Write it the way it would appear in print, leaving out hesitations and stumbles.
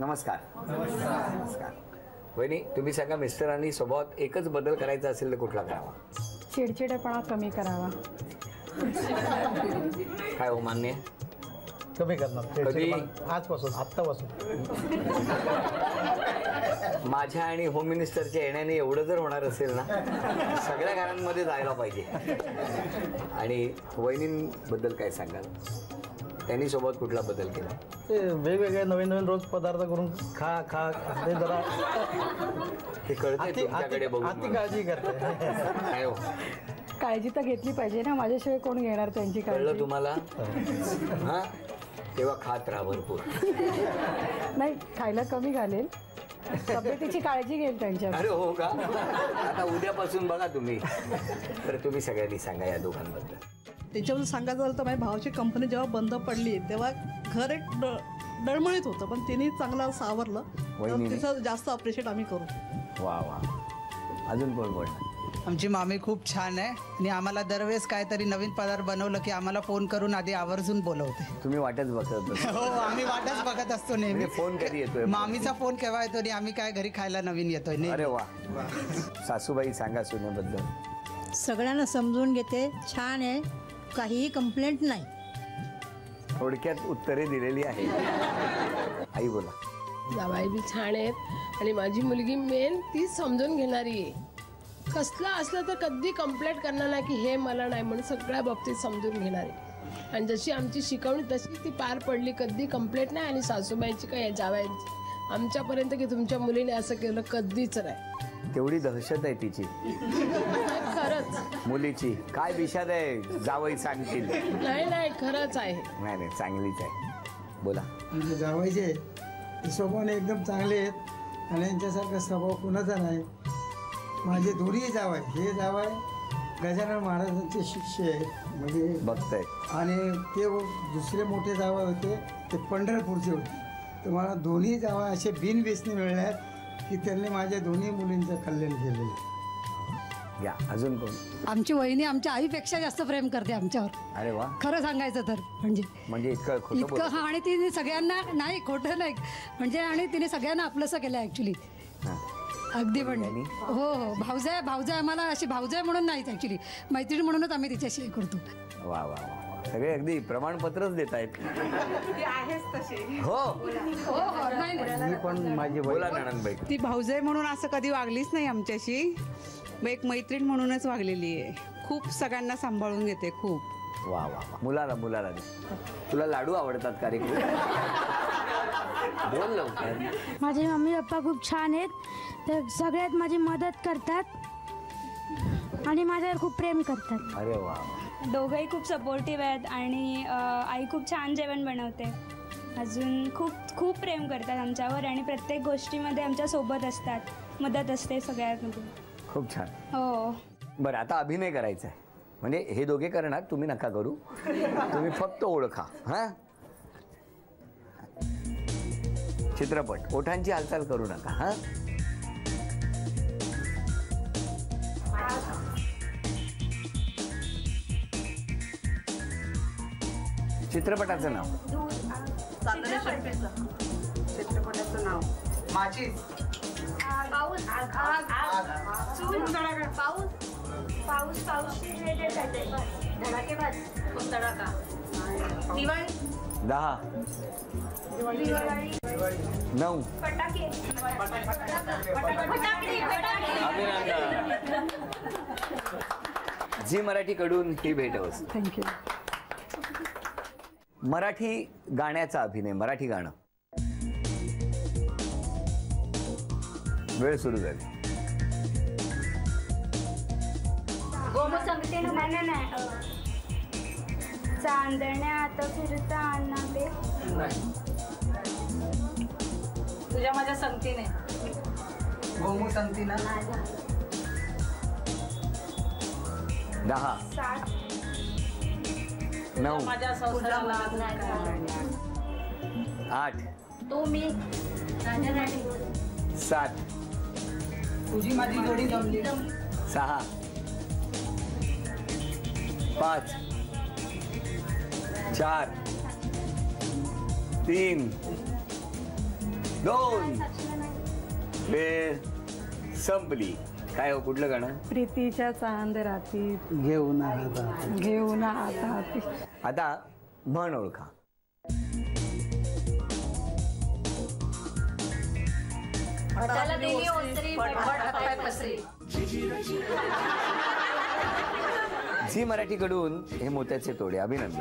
नमस्कार. नमस्कार. वहिनी, तुम्ही सांगा, मिस्टरांनी स्वभावात एकच बदल करायचा असेल तर कुठला करावा? चिडचिडेपणा कमी करावा. काय हो, मान्य? कमी करणार. कधी? आजपासून, आत्तापासून. माझ्या आणि होम मिनिस्टरच्या येण्याने एवढं जर होणार असेल ना, सगळ्या घरांमध्ये जायला पाहिजे. आणि वहिनींबद्दल काय सांगाल? त्यांनी सोबत कुठला बदल केला? ते वेगवेगळे नवीन नवीन रोज पदार्थ करून खा खा ते जरा ते कळते तुमच्याकडे बघून. अति काळजी करते. काय हो, काळजी तर घेतली पाहिजे ना, माझ्याशिवाय कोण घेणार त्यांची काळजी? कळलं तुम्हाला? हा, तेव्हा खात राहा भरपूर. नाही, खायला कमी घालेल, तब्येतीची काळजी घेईल त्यांच्या. अरे हो का? आता उद्यापासून बघा तुम्ही. तर तुम्ही सगळ्यांनी सांगा या दोघांबद्दल. त्याच्यावर सांगायचं झालं तर माझ्या भावाची कंपनी जेव्हा बंद पडली तेव्हा घर एक डळमळीत होतं, पण तिने चांगलं सावरलं. तिचं जास्त अप्रिशिएट आम्ही करू. वा वा. अजून कोण बोलणार? आमची मामी खूप छान आहे आणि आम्हाला दरवेळेस काहीतरी नवीन पदार्थ बनवलं की आम्हाला फोन करून आधी आवर्जून बोलवते. तुम्ही वाटच बघत? हो, आम्ही वाटच बघत असतो नेहमी. फोन कधी येतोय? मामीचा फोन केव्हा येतो आणि आम्ही काय घरी खायला नवीन येतोय. अरे वा. सासूबाई सांगा सुनेबद्दल. सगळ्यांना समजून घेते, छान आहे, काहीही कंप्लेंट नाही. थोडक्यात उत्तरे दिलेली आहे. आई बोला. जावाई बी छान आहेत आणि माझी मुलगी मेन ती समजून घेणारी आहे. कसलं असलं तर कधी कंप्लेंट करणार नाही की हे मला नाही म्हणून, सगळ्या बाबतीत समजून घेणारी. आणि जशी आमची शिकवणी तशी ती पार पडली, कधी कंप्लेंट नाही. आणि सासूबाईंची काय जावाईंची आमच्यापर्यंत की तुमच्या मुलीने असं केलं कधीच नाही. तेवढी दहशत आहे तिची खरंच मुलीची. काय विषाद आहे जावई सांगतील. नाही नाही, खरंच आहे. नाही नाही, चांगलीच आहे. बोला. म्हणजे जावायचे स्वभावाने एकदम चांगले आहेत आणि यांच्यासारखा स्वभाव कुणाचा नाही. माझे दोन्ही जावाय, हे जावाय गजानन महाराजांचे शिष्य आहेत, म्हणजे बघताय. आणि ते दुसरे मोठे जावय होते ते पंढरपूरचे होते. तर मला दोन्ही जावय असे बिनव्यसनी मिळले आहेत की त्यांनी माझ्या दोन्ही मुलींचं कल्याण केलेलं आहे. या अजून कोण? आमची वहिनी आमच्या आईपेक्षा जास्त प्रेम करते आमच्यावर. अरे वा. खरं सांगायचं तर म्हणजे इतकं. हा, आणि तिने सगळ्यांना, नाही खोटं नाही म्हणजे, आणि तिने सगळ्यांना आपलंसं केलं ॲक्च्युली. अगदी. पण हो हो, भाऊजाय आम्हाला अशी भाऊजाय म्हणून नाहीच, ॲक्च्युली मैत्रीण म्हणूनच आम्ही तिच्याशी करतो. वा वा वा. सगळे अगदी प्रमाणपत्रच देत आहेत. हो मी पण माझी बोला नणंदबाई. ती भाऊजाई म्हणून असं कधी वागलीच नाही आमच्याशी, एक मैत्रीण म्हणूनच वागलेली आहे. खूप सगळ्यांना सांभाळून घेते खूप. वा वा. मुलाला दे. तुला लाडू आवडतात का रे? बोल लवकर. माझे मम्मी पप्पा खूप छान आहेत, ते सगळ्यात माझी मदत करतात आणि माझ्यावर खूप प्रेम करतात. अरे वा. दोघंही खूप सपोर्टिव्ह आहेत आणि आई खूप छान जेवण बनवते. अजून खूप खूप प्रेम करतात आमच्यावर आणि प्रत्येक गोष्टीमध्ये आमच्या सोबत असतात, मदत असते सगळ्यामध्ये. खूप छान. हो. बरं, आता अभिनय करायचा आहे. म्हणजे हे दोघे करणार, तुम्ही नका करू. तुम्ही फक्त ओळखा. हा, चित्रपट. ओठांची हालचाल करू नका. हा, चित्रपटाचं नाव. चित्रपटाचं नाव माझी. पाऊस पाऊस पाऊस धडाकेबाज तडाका. दिवाळी. 10 9 फटाके. झी मराठीकडून ही भेटवस्तू. थँक्यू. मराठी गाण्याचा अभिनय. मराठी गाणं. वेळ सुरू झाली. चांदण्यात फिरता नाते. तुझ्या माझ्या संगतीने. गोमू संगतीनं. 10 9 माझ्या संसाराला 8 तो मी 7 तुझी माझी जोडी जमली. 6 5 4 3 2 वेळ संपली. काय हो, कुठलं गाणं? प्रीतीच्या चांद राती घेऊन हातात. घेऊन हातात. आता म्हण ओळखा. झी मराठीकडून हे मोत्याचे तोडे. अभिनंदन.